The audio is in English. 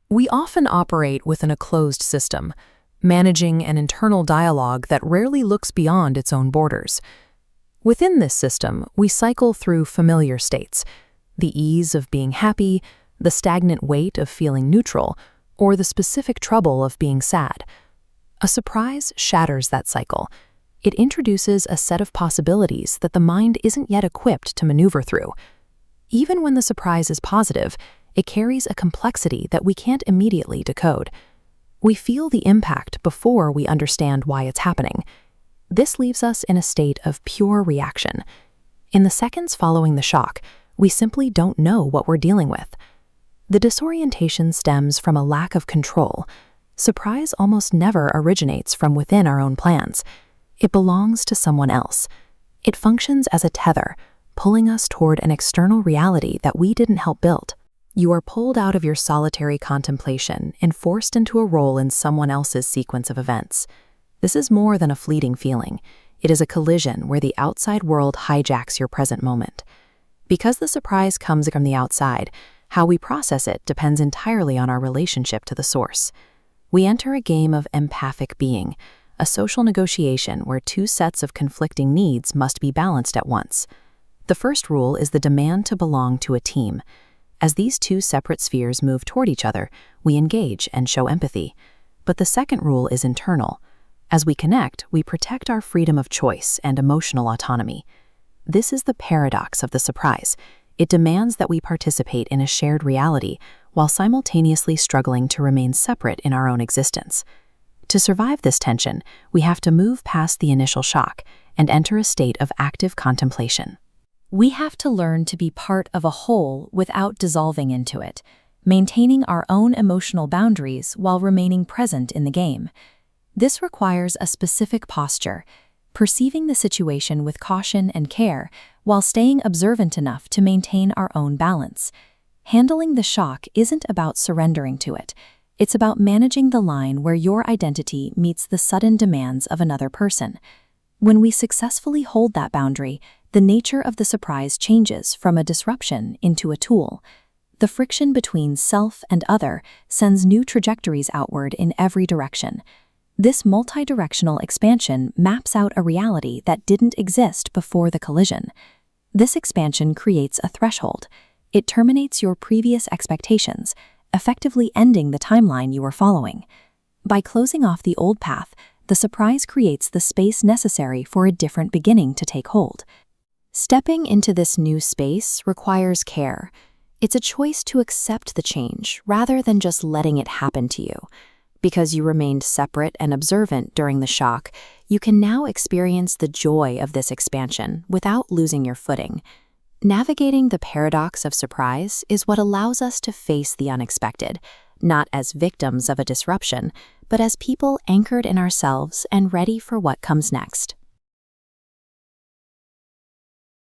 We often operate within a closed system, managing an internal dialogue that rarely looks beyond its own borders. Within this system, we cycle through familiar states, the ease of being happy, the stagnant weight of feeling neutral, or the specific trouble of being sad. A surprise shatters that cycle. It introduces a set of possibilities that the mind isn't yet equipped to maneuver through. Even when the surprise is positive, it carries a complexity that we can't immediately decode. We feel the impact before we understand why it's happening. This leaves us in a state of pure reaction. In the seconds following the shock, we simply don't know what we're dealing with. The disorientation stems from a lack of control. Surprise almost never originates from within our own plans. It belongs to someone else. It functions as a tether, pulling us toward an external reality that we didn't help build. You are pulled out of your solitary contemplation and forced into a role in someone else's sequence of events. This is more than a fleeting feeling. It is a collision where the outside world hijacks your present moment. Because the surprise comes from the outside, how we process it depends entirely on our relationship to the source. We enter a game of empathic being, a social negotiation where two sets of conflicting needs must be balanced at once. The first rule is the demand to belong to a team. As these two separate spheres move toward each other, we engage and show empathy. But the second rule is internal. As we connect, we protect our freedom of choice and emotional autonomy. This is the paradox of the surprise. It demands that we participate in a shared reality while simultaneously struggling to remain separate in our own existence. To survive this tension, we have to move past the initial shock and enter a state of active contemplation. We have to learn to be part of a whole without dissolving into it, maintaining our own emotional boundaries while remaining present in the game. This requires a specific posture, perceiving the situation with caution and care while staying observant enough to maintain our own balance. Handling the shock isn't about surrendering to it. It's about managing the line where your identity meets the sudden demands of another person. When we successfully hold that boundary, the nature of the surprise changes from a disruption into a tool. The friction between self and other sends new trajectories outward in every direction. This multidirectional expansion maps out a reality that didn't exist before the collision. This expansion creates a threshold. It terminates your previous expectations, effectively ending the timeline you were following. By closing off the old path, the surprise creates the space necessary for a different beginning to take hold. Stepping into this new space requires care. It's a choice to accept the change rather than just letting it happen to you. Because you remained separate and observant during the shock, you can now experience the joy of this expansion without losing your footing. Navigating the paradox of surprise is what allows us to face the unexpected, not as victims of a disruption, but as people anchored in ourselves and ready for what comes next.